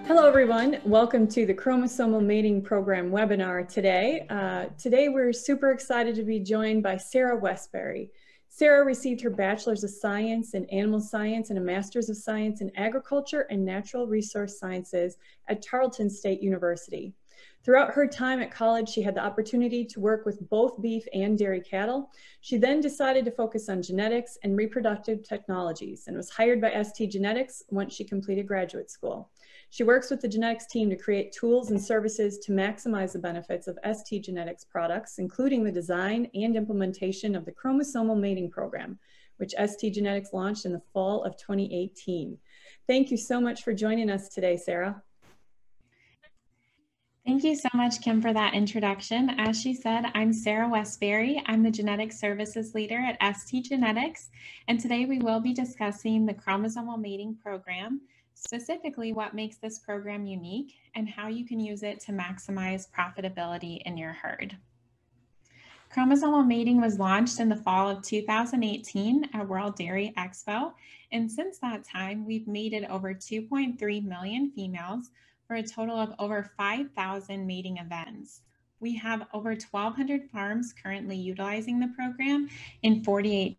Hello everyone, welcome to the Chromosomal Mating Program webinar today. Today we're super excited to be joined by Sara Westberry. Sara received her Bachelor's of Science in Animal Science and a Master's of Science in Agriculture and Natural Resource Sciences at Tarleton State University. Throughout her time at college, she had the opportunity to work with both beef and dairy cattle. She then decided to focus on genetics and reproductive technologies and was hired by STgenetics once she completed graduate school. She works with the genetics team to create tools and services to maximize the benefits of STgenetics products, including the design and implementation of the Chromosomal Mating Program, which STgenetics launched in the fall of 2018. Thank you so much for joining us today, Sara. Thank you so much, Kim, for that introduction. As she said, I'm Sara Westberry. I'm the Genetic Services Leader at STgenetics, and today we will be discussing the Chromosomal Mating Program, specifically what makes this program unique and how you can use it to maximize profitability in your herd. Chromosomal mating was launched in the fall of 2018 at World Dairy Expo, and since that time, we've mated over 2.3 million females for a total of over 5,000 mating events. We have over 1,200 farms currently utilizing the program in 48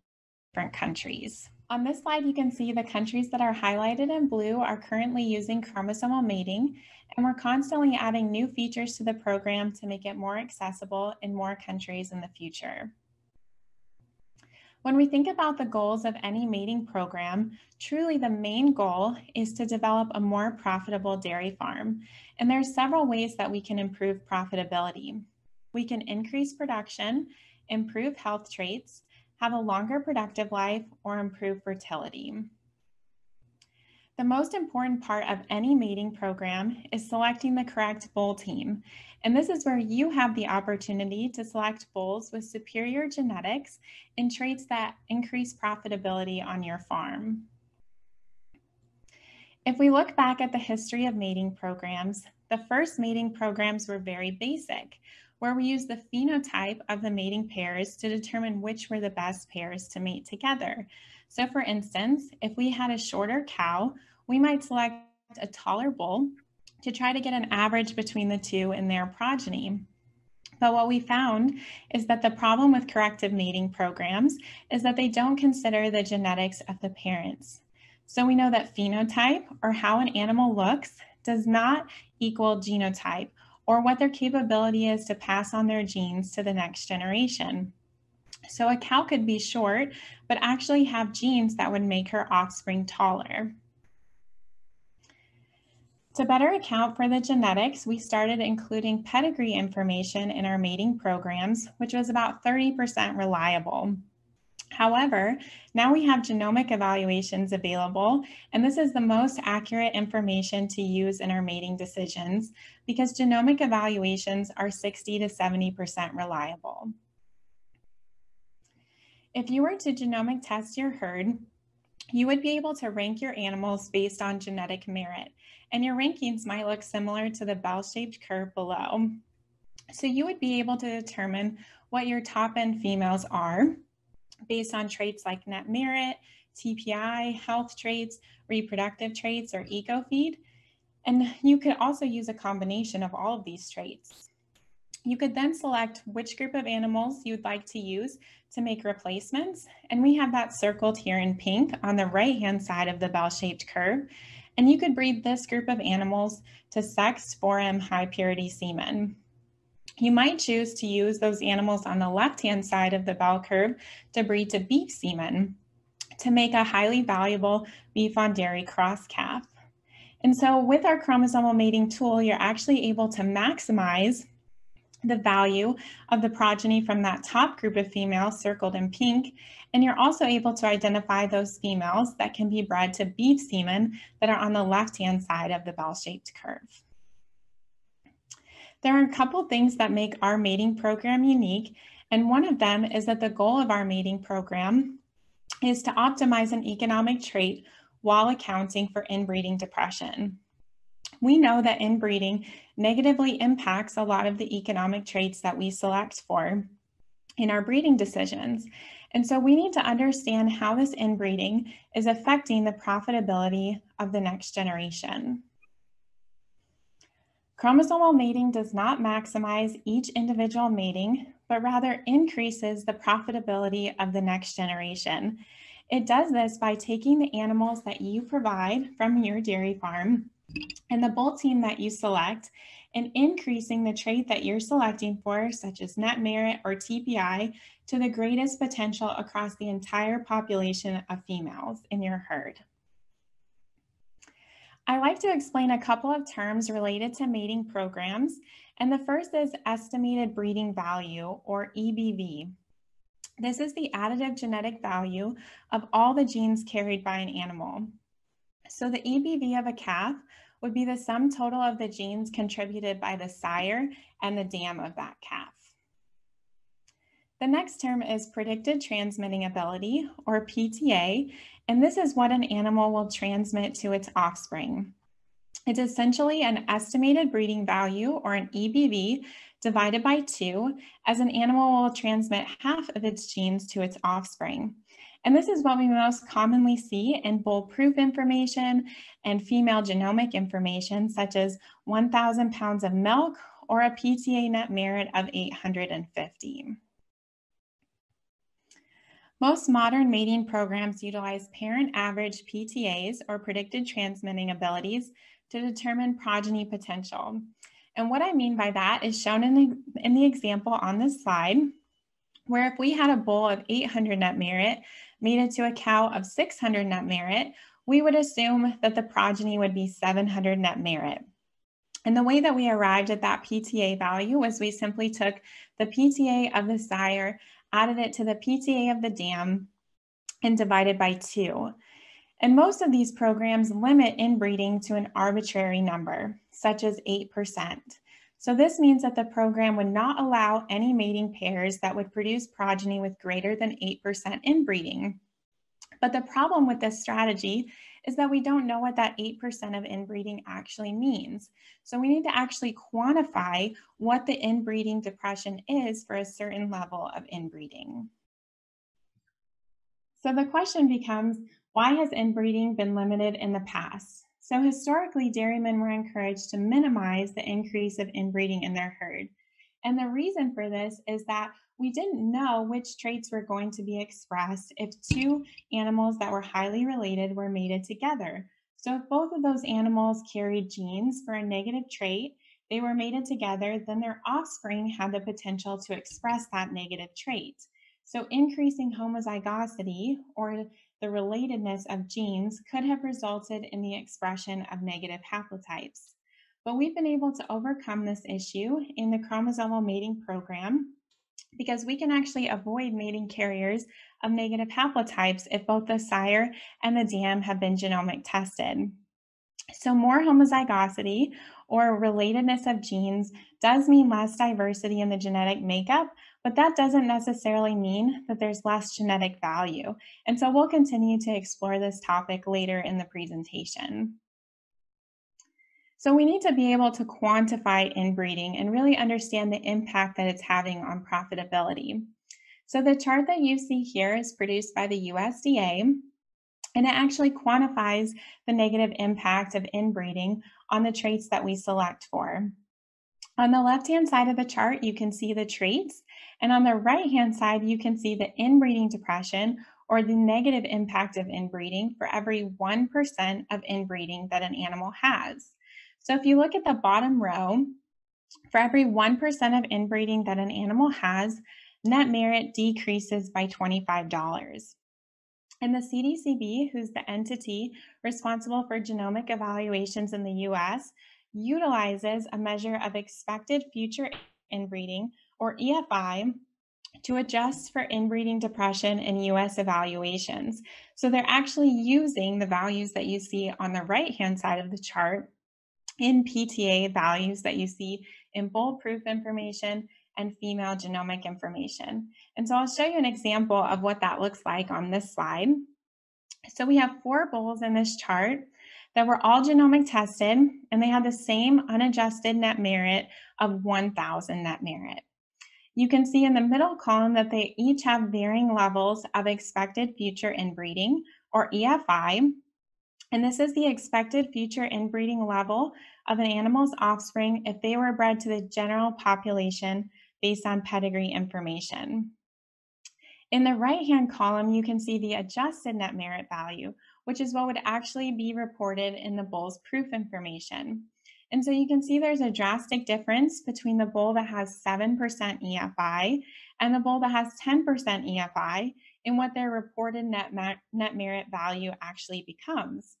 different countries. On this slide, you can see the countries that are highlighted in blue are currently using chromosomal mating, and we're constantly adding new features to the program to make it more accessible in more countries in the future. When we think about the goals of any mating program, truly the main goal is to develop a more profitable dairy farm. And there are several ways that we can improve profitability. We can increase production, improve health traits, have a longer productive life, or improve fertility. The most important part of any mating program is selecting the correct bull team. And this is where you have the opportunity to select bulls with superior genetics and traits that increase profitability on your farm. If we look back at the history of mating programs, the first mating programs were very basic, where we used the phenotype of the mating pairs to determine which were the best pairs to mate together. So for instance, if we had a shorter cow, we might select a taller bull to try to get an average between the two in their progeny. But what we found is that the problem with corrective mating programs is that they don't consider the genetics of the parents. So we know that phenotype, or how an animal looks, does not equal genotype, or what their capability is to pass on their genes to the next generation. So a cow could be short, but actually have genes that would make her offspring taller. To better account for the genetics, we started including pedigree information in our mating programs, which was about 30% reliable. However, now we have genomic evaluations available, and this is the most accurate information to use in our mating decisions because genomic evaluations are 60 to 70% reliable. If you were to genomic test your herd, you would be able to rank your animals based on genetic merit, and your rankings might look similar to the bell-shaped curve below. So you would be able to determine what your top-end females are based on traits like net merit, TPI, health traits, reproductive traits, or eco-feed. And you could also use a combination of all of these traits. You could then select which group of animals you'd like to use to make replacements. And we have that circled here in pink on the right-hand side of the bell-shaped curve. And you could breed this group of animals to sexed 4M high purity semen. You might choose to use those animals on the left-hand side of the bell curve to breed to beef semen to make a highly valuable beef on dairy cross calf. And so with our chromosomal mating tool, you're actually able to maximize the value of the progeny from that top group of females circled in pink, and you're also able to identify those females that can be bred to beef semen that are on the left-hand side of the bell-shaped curve. There are a couple things that make our mating program unique, and one of them is that the goal of our mating program is to optimize an economic trait while accounting for inbreeding depression. We know that inbreeding negatively impacts a lot of the economic traits that we select for in our breeding decisions. And so we need to understand how this inbreeding is affecting the profitability of the next generation. Chromosomal mating does not maximize each individual mating, but rather increases the profitability of the next generation. It does this by taking the animals that you provide from your dairy farm and the bull team that you select and increasing the trait that you're selecting for, such as net merit or TPI, to the greatest potential across the entire population of females in your herd. I like to explain a couple of terms related to mating programs, and the first is estimated breeding value, or EBV. This is the additive genetic value of all the genes carried by an animal. So the EBV of a calf would be the sum total of the genes contributed by the sire and the dam of that calf. The next term is predicted transmitting ability, or PTA, and this is what an animal will transmit to its offspring. It's essentially an estimated breeding value, or an EBV, divided by 2, as an animal will transmit half of its genes to its offspring. And this is what we most commonly see in bull-proof information and female genomic information, such as 1,000 pounds of milk or a PTA net merit of 850. Most modern mating programs utilize parent average PTAs, or predicted transmitting abilities, to determine progeny potential. And what I mean by that is shown in the example on this slide, where if we had a bull of 800 net merit mated to a cow of 600 net merit, we would assume that the progeny would be 700 net merit. And the way that we arrived at that PTA value was we simply took the PTA of the sire, added it to the PTA of the dam, and divided by 2. And most of these programs limit inbreeding to an arbitrary number, such as 8%. So this means that the program would not allow any mating pairs that would produce progeny with greater than 8% inbreeding. But the problem with this strategy is that we don't know what that 8% of inbreeding actually means. So we need to actually quantify what the inbreeding depression is for a certain level of inbreeding. So the question becomes, why has inbreeding been limited in the past? So historically, dairymen were encouraged to minimize the increase of inbreeding in their herd. And the reason for this is that we didn't know which traits were going to be expressed if two animals that were highly related were mated together. So if both of those animals carried genes for a negative trait, they were mated together, then their offspring had the potential to express that negative trait. So increasing homozygosity, or the relatedness of genes, could have resulted in the expression of negative haplotypes. But we've been able to overcome this issue in the chromosomal mating program because we can actually avoid mating carriers of negative haplotypes if both the sire and the dam have been genomic tested. So more homozygosity, or relatedness of genes, does mean less diversity in the genetic makeup, but that doesn't necessarily mean that there's less genetic value. And so we'll continue to explore this topic later in the presentation. So we need to be able to quantify inbreeding and really understand the impact that it's having on profitability. So the chart that you see here is produced by the USDA, and it actually quantifies the negative impact of inbreeding on the traits that we select for. On the left-hand side of the chart, you can see the traits, and on the right-hand side, you can see the inbreeding depression, or the negative impact of inbreeding, for every 1% of inbreeding that an animal has. So if you look at the bottom row, for every 1% of inbreeding that an animal has, net merit decreases by $25. And the CDCB, who's the entity responsible for genomic evaluations in the US, utilizes a measure of expected future inbreeding, or EFI, to adjust for inbreeding depression in US evaluations. So they're actually using the values that you see on the right-hand side of the chart in PTA values that you see in bull-proof information and female genomic information. And so I'll show you an example of what that looks like on this slide. So we have 4 bulls in this chart that were all genomic tested, and they had the same unadjusted net merit of 1,000 net merit. You can see in the middle column that they each have varying levels of expected future inbreeding, or EFI, And this is the expected future inbreeding level of an animal's offspring if they were bred to the general population based on pedigree information. In the right-hand column, you can see the adjusted net merit value, which is what would actually be reported in the bull's proof information. And so you can see there's a drastic difference between the bull that has 7% EFI and the bull that has 10% EFI in what their reported net merit value actually becomes.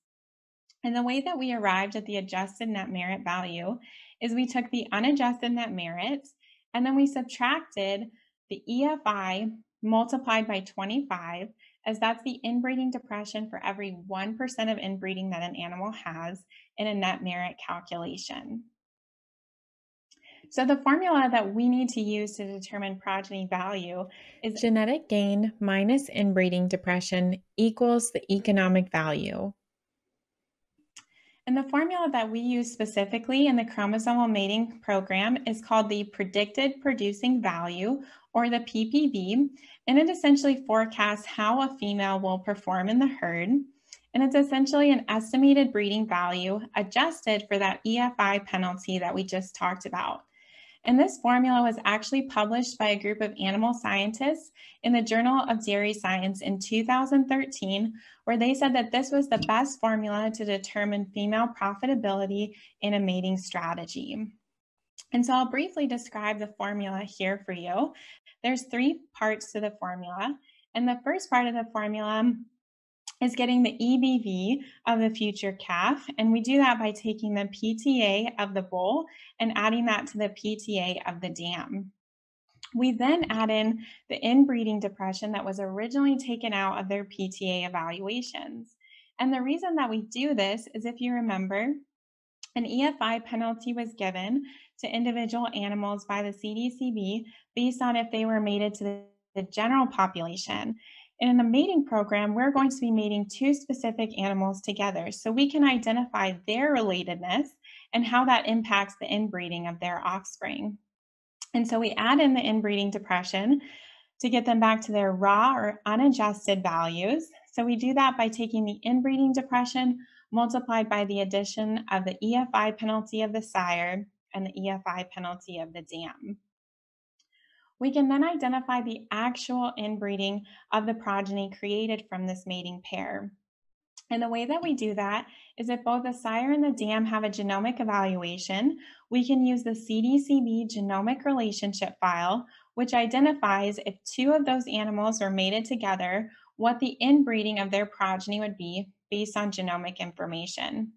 And the way that we arrived at the adjusted net merit value is we took the unadjusted net merit and then we subtracted the EFI multiplied by 25, as that's the inbreeding depression for every 1% of inbreeding that an animal has in a net merit calculation. So the formula that we need to use to determine progeny value is genetic gain minus inbreeding depression equals the economic value. And the formula that we use specifically in the chromosomal mating program is called the predicted producing value, or the PPV, and it essentially forecasts how a female will perform in the herd. And it's essentially an estimated breeding value adjusted for that EFI penalty that we just talked about. And this formula was actually published by a group of animal scientists in the Journal of Dairy Science in 2013, where they said that this was the best formula to determine female profitability in a mating strategy. And so I'll briefly describe the formula here for you. There's 3 parts to the formula. And the first part of the formula is getting the EBV of the future calf. And we do that by taking the PTA of the bull and adding that to the PTA of the dam. We then add in the inbreeding depression that was originally taken out of their PTA evaluations. And the reason that we do this is, if you remember, an EFI penalty was given to individual animals by the CDCB based on if they were mated to the general population. In the mating program, we're going to be mating 2 specific animals together so we can identify their relatedness and how that impacts the inbreeding of their offspring. And so we add in the inbreeding depression to get them back to their raw or unadjusted values. So we do that by taking the inbreeding depression multiplied by the addition of the EFI penalty of the sire and the EFI penalty of the dam. We can then identify the actual inbreeding of the progeny created from this mating pair. And the way that we do that is, if both the sire and the dam have a genomic evaluation, we can use the CDCB genomic relationship file, which identifies if 2 of those animals were mated together, what the inbreeding of their progeny would be based on genomic information.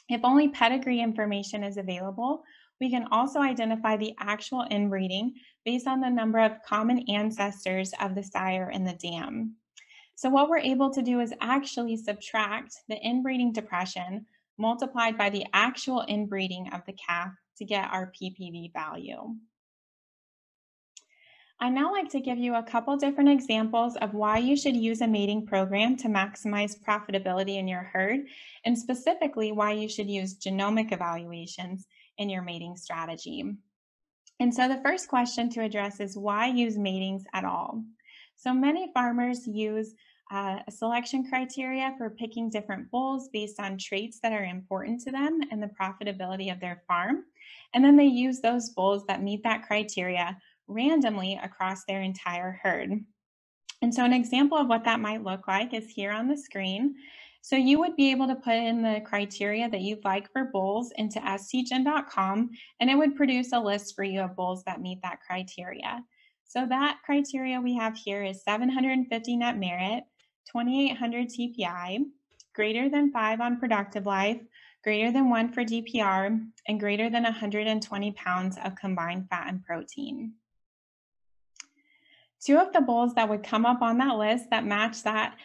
If only pedigree information is available, we can also identify the actual inbreeding based on the number of common ancestors of the sire and the dam. So what we're able to do is actually subtract the inbreeding depression multiplied by the actual inbreeding of the calf to get our PPV value. I now like to give you a couple different examples of why you should use a mating program to maximize profitability in your herd, and specifically why you should use genomic evaluations in your mating strategy. And so the first question to address is, why use matings at all? So many farmers use a selection criteria for picking different bulls based on traits that are important to them and the profitability of their farm. And then they use those bulls that meet that criteria randomly across their entire herd. And so an example of what that might look like is here on the screen. So you would be able to put in the criteria that you'd like for bulls into STgen.com, and it would produce a list for you of bulls that meet that criteria. So that criteria we have here is 750 net merit, 2,800 TPI, greater than 5 on productive life, greater than 1 for DPR, and greater than 120 pounds of combined fat and protein. 2 of the bulls that would come up on that list that match that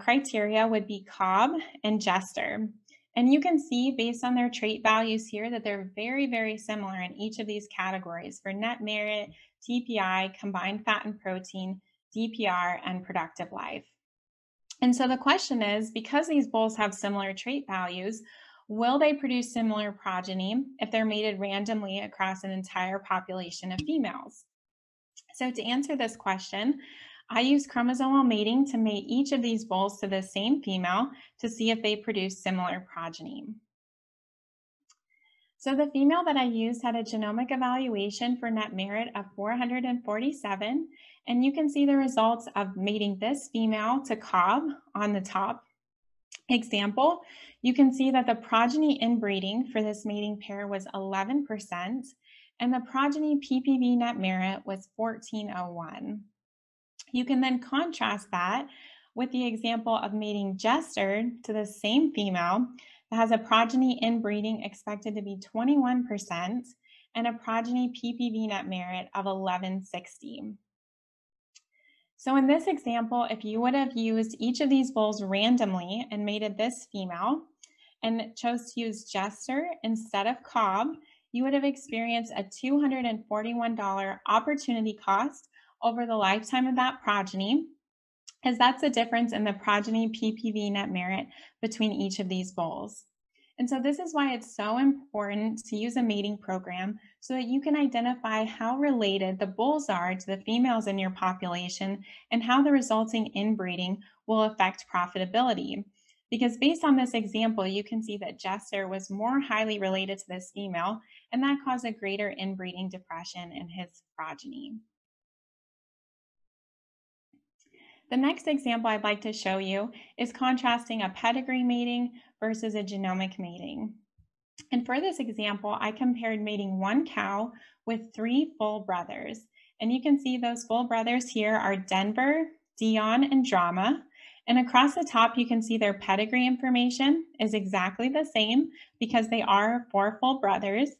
criteria would be Cobb and Jester. And you can see based on their trait values here that they're very, very similar in each of these categories for net merit, TPI, combined fat and protein, DPR, and productive life. And so the question is, because these bulls have similar trait values, will they produce similar progeny if they're mated randomly across an entire population of females? So to answer this question, I use chromosomal mating to mate each of these bulls to the same female to see if they produce similar progeny. So the female that I used had a genomic evaluation for net merit of 447, and you can see the results of mating this female to Cobb on the top example. You can see that the progeny inbreeding for this mating pair was 11%, and the progeny PPV net merit was 1401. You can then contrast that with the example of mating Jester to the same female that has a progeny inbreeding expected to be 21% and a progeny PPV net merit of 1160. So in this example, if you would have used each of these bulls randomly and mated this female and chose to use Jester instead of Cobb, you would have experienced a $241 opportunity cost over the lifetime of that progeny, as that's the difference in the progeny PPV net merit between each of these bulls. And so this is why it's so important to use a mating program so that you can identify how related the bulls are to the females in your population and how the resulting inbreeding will affect profitability. Because based on this example, you can see that Jester was more highly related to this female, and that caused a greater inbreeding depression in his progeny. The next example I'd like to show you is contrasting a pedigree mating versus a genomic mating. And for this example, I compared mating one cow with 3 full brothers. And you can see those full brothers here are Denver, Dion, and Drama. And across the top, you can see their pedigree information is exactly the same because they are 4 full brothers.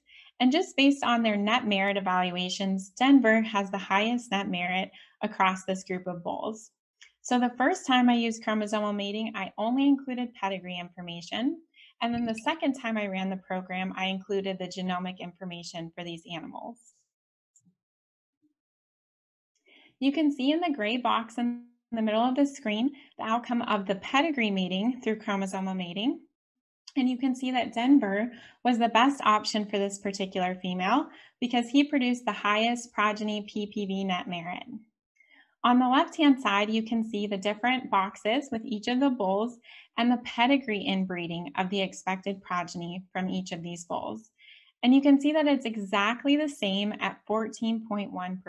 And just based on their net merit evaluations, Denver has the highest net merit across this group of bulls. So the first time I used chromosomal mating, I only included pedigree information. And then the second time I ran the program, I included the genomic information for these animals. You can see in the gray box in the middle of the screen the outcome of the pedigree mating through chromosomal mating. And you can see that Denver was the best option for this particular female because he produced the highest progeny PPV net merit. On the left-hand side, you can see the different boxes with each of the bulls and the pedigree inbreeding of the expected progeny from each of these bulls. And you can see that it's exactly the same at 14.1%.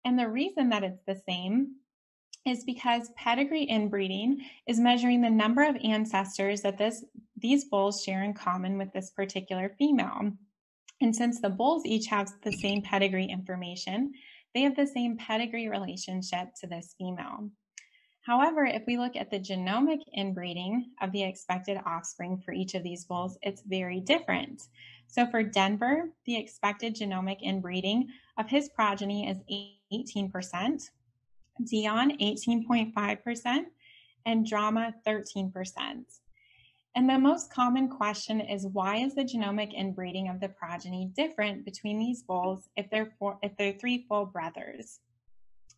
And the reason that it's the same is because pedigree inbreeding is measuring the number of ancestors that these bulls share in common with this particular female. And since the bulls each have the same pedigree information, they have the same pedigree relationship to this female. However, if we look at the genomic inbreeding of the expected offspring for each of these bulls, it's very different. So for Denver, the expected genomic inbreeding of his progeny is 18%, Dion 18.5%, and Drama 13%. And the most common question is, why is the genomic inbreeding of the progeny different between these bulls if they're 3 full brothers?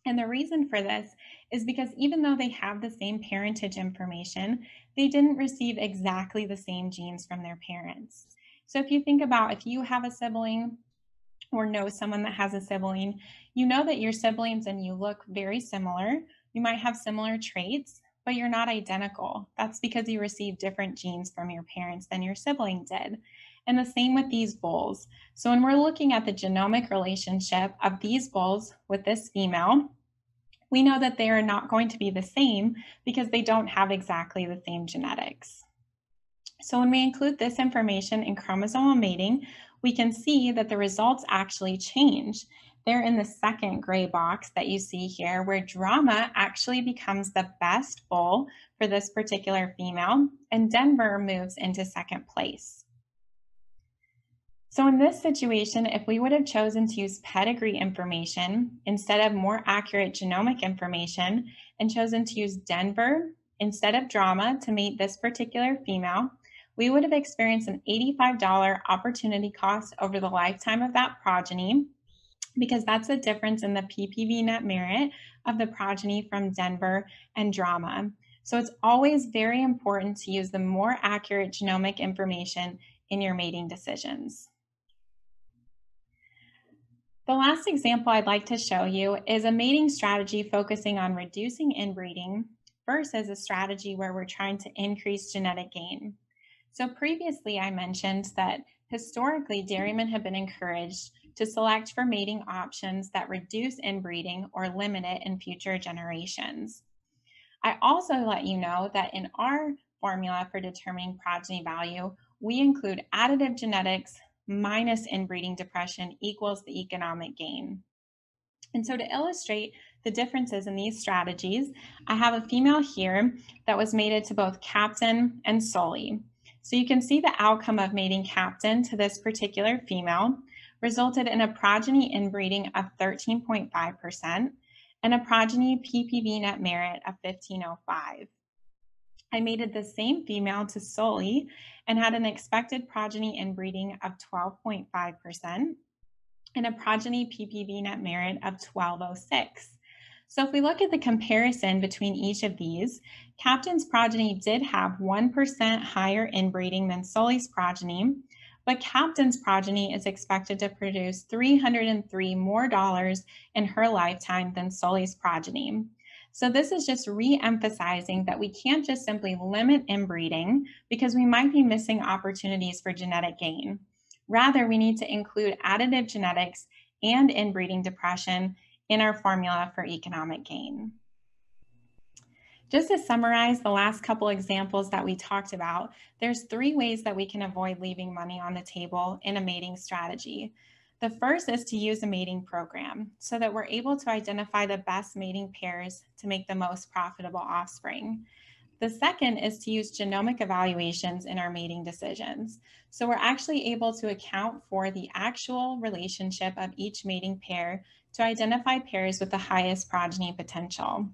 And the reason for this is because even though they have the same parentage information, they didn't receive exactly the same genes from their parents. So if you think about if you have a sibling or know someone that has a sibling, you know that your siblings and you look very similar. You might have similar traits, but you're not identical. That's because you received different genes from your parents than your sibling did. And the same with these bulls. So when we're looking at the genomic relationship of these bulls with this female, we know that they are not going to be the same because they don't have exactly the same genetics. So when we include this information in chromosomal mating, we can see that the results actually change. They're in the second gray box that you see here, where Drama actually becomes the best bull for this particular female, and Denver moves into second place. So in this situation, if we would have chosen to use pedigree information instead of more accurate genomic information and chosen to use Denver instead of Drama to mate this particular female, we would have experienced an $85 opportunity cost over the lifetime of that progeny, because that's the difference in the PPV net merit of the progeny from Denver and Drama. So it's always very important to use the more accurate genomic information in your mating decisions. The last example I'd like to show you is a mating strategy focusing on reducing inbreeding versus a strategy where we're trying to increase genetic gain. So previously I mentioned that historically dairymen have been encouraged to select for mating options that reduce inbreeding or limit it in future generations. I also let you know that in our formula for determining progeny value, we include additive genetics minus inbreeding depression equals the economic gain. And so to illustrate the differences in these strategies, I have a female here that was mated to both Captain and Sully. So you can see the outcome of mating Captain to this particular female resulted in a progeny inbreeding of 13.5% and a progeny PPV net merit of 1505. I mated the same female to Sully and had an expected progeny inbreeding of 12.5% and a progeny PPV net merit of 1206. So if we look at the comparison between each of these, Captain's progeny did have 1% higher inbreeding than Sully's progeny, but Captain's progeny is expected to produce $303 more in her lifetime than Sully's progeny. So this is just re-emphasizing that we can't just simply limit inbreeding because we might be missing opportunities for genetic gain. Rather, we need to include additive genetics and inbreeding depression in our formula for economic gain. Just to summarize the last couple examples that we talked about, there's 3 ways that we can avoid leaving money on the table in a mating strategy. The first is to use a mating program so that we're able to identify the best mating pairs to make the most profitable offspring. The second is to use genomic evaluations in our mating decisions. So we're actually able to account for the actual relationship of each mating pair to identify pairs with the highest progeny potential.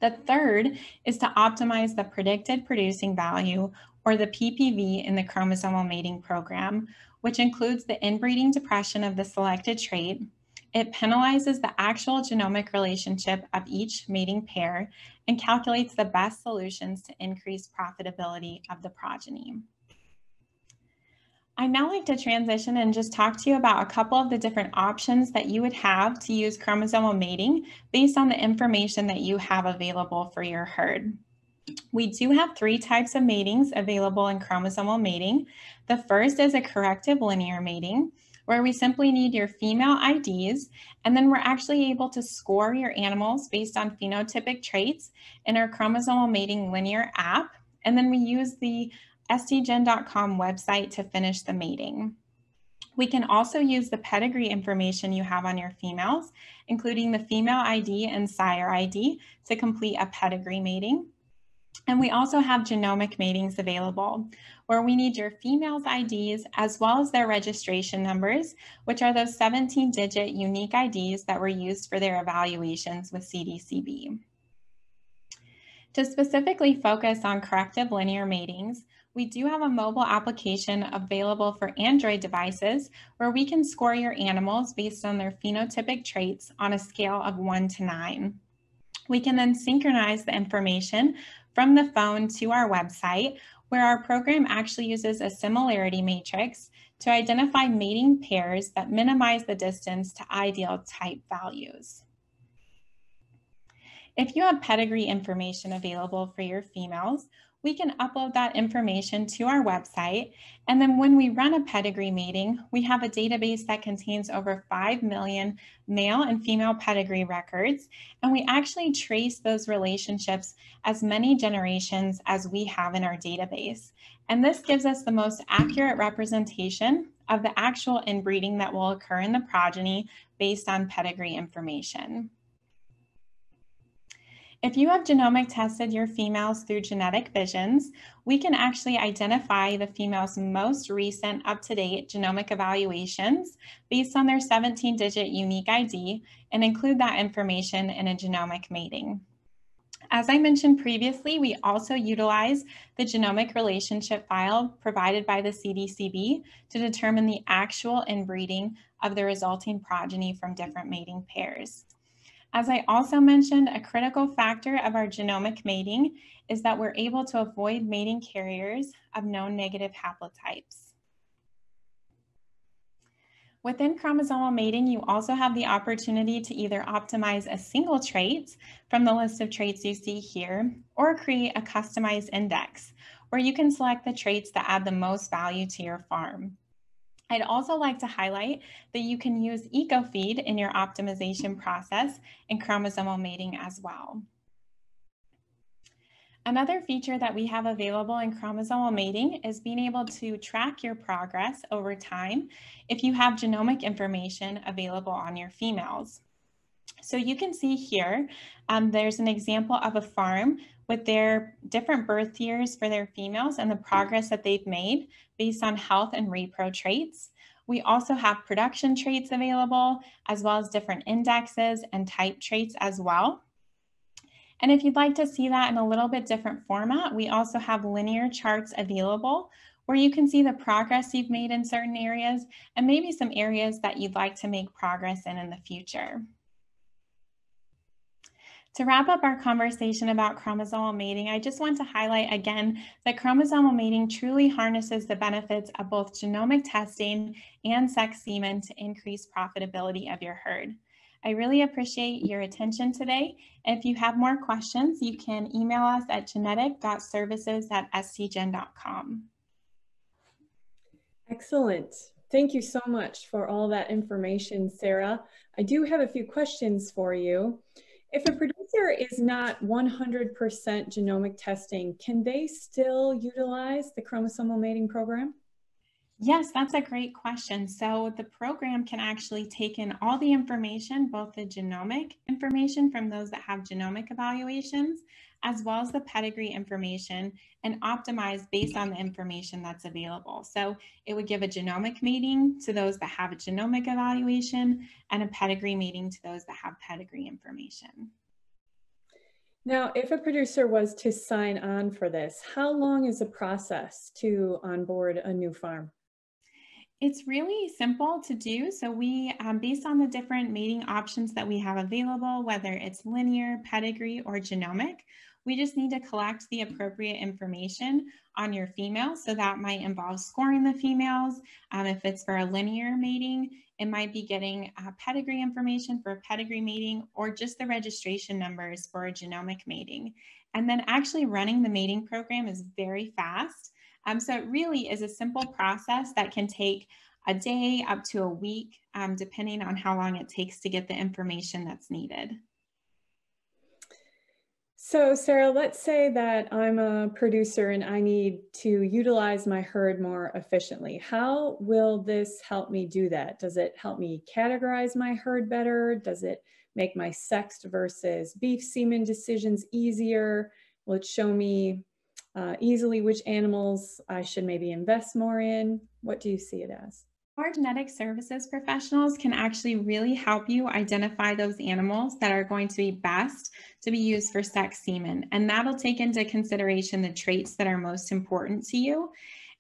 The third is to optimize the predicted producing value, or the PPV, in the chromosomal mating program, which includes the inbreeding depression of the selected trait. It penalizes the actual genomic relationship of each mating pair and calculates the best solutions to increase profitability of the progeny. I'd now like to transition and just talk to you about a couple of the different options that you would have to use chromosomal mating based on the information that you have available for your herd. We do have 3 types of matings available in chromosomal mating. The first is a corrective linear mating, where we simply need your female IDs, and then we're actually able to score your animals based on phenotypic traits in our chromosomal mating linear app, and then we use the STgen.com website to finish the mating. We can also use the pedigree information you have on your females, including the female ID and sire ID, to complete a pedigree mating. And we also have genomic matings available, where we need your females' IDs as well as their registration numbers, which are those 17-digit unique IDs that were used for their evaluations with CDCB. To specifically focus on corrective linear matings, we do have a mobile application available for Android devices where we can score your animals based on their phenotypic traits on a scale of 1 to 9. We can then synchronize the information from the phone to our website, where our program actually uses a similarity matrix to identify mating pairs that minimize the distance to ideal type values. If you have pedigree information available for your females, we can upload that information to our website, and then when we run a pedigree mating, we have a database that contains over 5 million male and female pedigree records, and we actually trace those relationships as many generations as we have in our database. And this gives us the most accurate representation of the actual inbreeding that will occur in the progeny based on pedigree information. If you have genomic tested your females through genetic visions, we can actually identify the female's most recent up-to-date genomic evaluations based on their 17-digit unique ID and include that information in a genomic mating. As I mentioned previously, we also utilize the genomic relationship file provided by the CDCB to determine the actual inbreeding of the resulting progeny from different mating pairs. As I also mentioned, a critical factor of our genomic mating is that we're able to avoid mating carriers of known negative haplotypes. Within chromosomal mating, you also have the opportunity to either optimize a single trait from the list of traits you see here, or create a customized index where you can select the traits that add the most value to your farm. I'd also like to highlight that you can use EcoFeed in your optimization process in chromosomal mating as well. Another feature that we have available in chromosomal mating is being able to track your progress over time if you have genomic information available on your females. So you can see here, there's an example of a farm with their different birth years for their females and the progress that they've made based on health and repro traits. We also have production traits available, as well as different indexes and type traits as well. And if you'd like to see that in a little bit different format, we also have linear charts available where you can see the progress you've made in certain areas and maybe some areas that you'd like to make progress in the future. To wrap up our conversation about chromosomal mating, I just want to highlight again that chromosomal mating truly harnesses the benefits of both genomic testing and sex semen to increase profitability of your herd. I really appreciate your attention today. And if you have more questions, you can email us at genetic.services@stgen.com. Excellent. Thank you so much for all that information, Sara. I do have a few questions for you. If a producer is not 100% genomic testing, can they still utilize the chromosomal mating program? Yes, that's a great question. So the program can actually take in all the information, both the genomic information from those that have genomic evaluations, as well as the pedigree information, and optimize based on the information that's available. So it would give a genomic mating to those that have a genomic evaluation and a pedigree mating to those that have pedigree information. Now, if a producer was to sign on for this, how long is the process to onboard a new farm? It's really simple to do. So we, based on the different mating options that we have available, whether it's linear, pedigree, or genomic, we just need to collect the appropriate information on your females. So that might involve scoring the females. If it's for a linear mating, it might be getting pedigree information for a pedigree mating, or just the registration numbers for a genomic mating. And then actually running the mating program is very fast. So it really is a simple process that can take a day up to a week, depending on how long it takes to get the information that's needed. So Sara, let's say that I'm a producer and I need to utilize my herd more efficiently. How will this help me do that? Does it help me categorize my herd better? Does it make my sexed versus beef semen decisions easier? Will it show me easily which animals I should maybe invest more in? What do you see it as? Our genetic services professionals can actually really help you identify those animals that are going to be best to be used for sex semen. And that'll take into consideration the traits that are most important to you.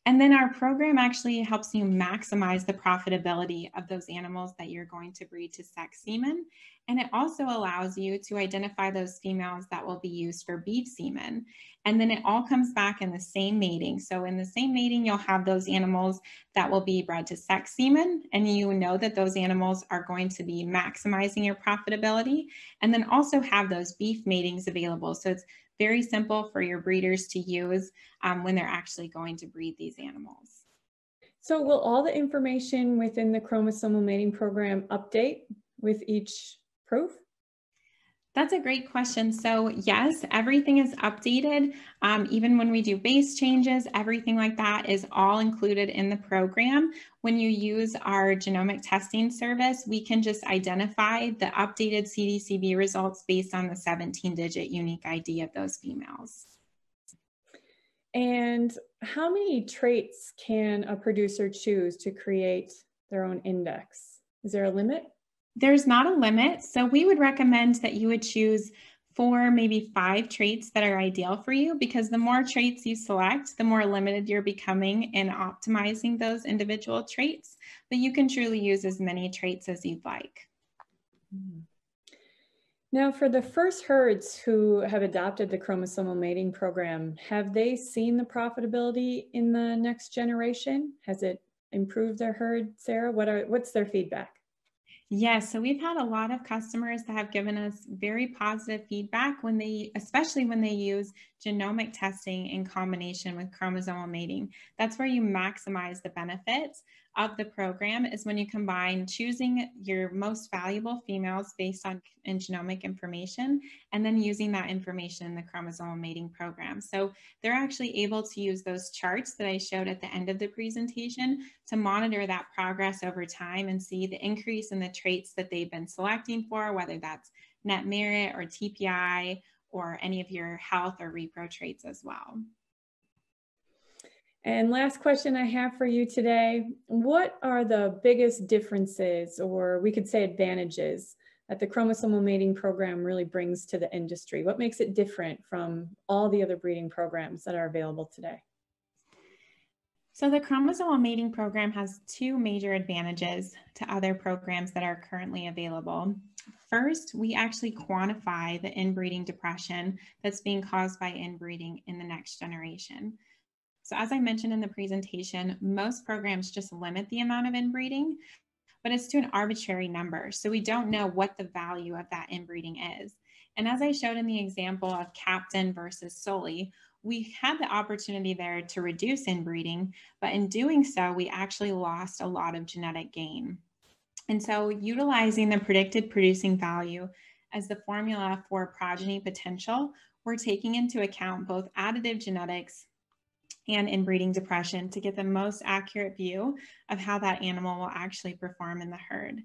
And then our program actually helps you maximize the profitability of those animals that you're going to breed to sex semen. And it also allows you to identify those females that will be used for beef semen. And then it all comes back in the same mating. So in the same mating, you'll have those animals that will be bred to sex semen, and you know that those animals are going to be maximizing your profitability, and then also have those beef matings available. So it's very simple for your breeders to use when they're actually going to breed these animals. So will all the information within the chromosomal mating program update with each proof? That's a great question. So yes, everything is updated. Even when we do base changes, everything like that is all included in the program. When you use our genomic testing service, we can just identify the updated CDCB results based on the 17-digit unique ID of those females. And how many traits can a producer choose to create their own index? Is there a limit? There's not a limit. So we would recommend that you would choose 4, maybe 5 traits that are ideal for you, because the more traits you select, the more limited you're becoming in optimizing those individual traits. But you can truly use as many traits as you'd like. Now, for the first herds who have adopted the chromosomal mating program, have they seen the profitability in the next generation? Has it improve their herd, Sarah? What's their feedback? Yes, so we've had a lot of customers that have given us very positive feedback especially when they use genomic testing in combination with chromosomal mating. That's where you maximize the benefits of the program, is when you combine choosing your most valuable females based on genomic information and then using that information in the chromosomal mating program. So they're actually able to use those charts that I showed at the end of the presentation to monitor that progress over time and see the increase in the traits that they've been selecting for, whether that's net merit or TPI or any of your health or repro traits as well. And last question I have for you today, what are the biggest differences, or we could say advantages, that the chromosomal mating program really brings to the industry? What makes it different from all the other breeding programs that are available today? So the chromosomal mating program has two major advantages to other programs that are currently available. First, we actually quantify the inbreeding depression that's being caused by inbreeding in the next generation. So as I mentioned in the presentation, most programs just limit the amount of inbreeding, but it's to an arbitrary number. So we don't know what the value of that inbreeding is. And as I showed in the example of Captain versus Sully, we had the opportunity there to reduce inbreeding, but in doing so, we actually lost a lot of genetic gain. And so utilizing the predicted producing value as the formula for progeny potential, we're taking into account both additive genetics and inbreeding depression to get the most accurate view of how that animal will actually perform in the herd.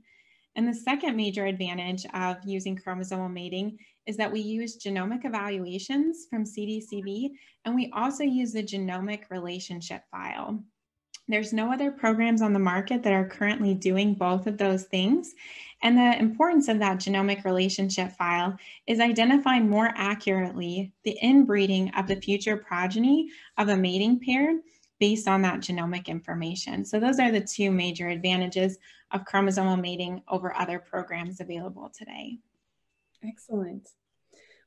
And the second major advantage of using chromosomal mating is that we use genomic evaluations from CDCV, and we also use the genomic relationship file. There's no other programs on the market that are currently doing both of those things. And the importance of that genomic relationship file is identifying more accurately the inbreeding of the future progeny of a mating pair based on that genomic information. So those are the two major advantages of chromosomal mating over other programs available today. Excellent.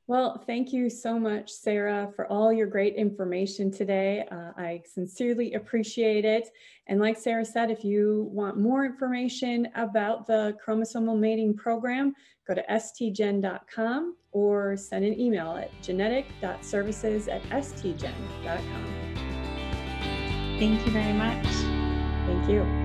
Well, thank you so much, Sarah, for all your great information today. I sincerely appreciate it. And like Sarah said, if you want more information about the chromosomal mating program, go to stgen.com or send an email at genetic.services@stgen.com. Thank you very much. Thank you.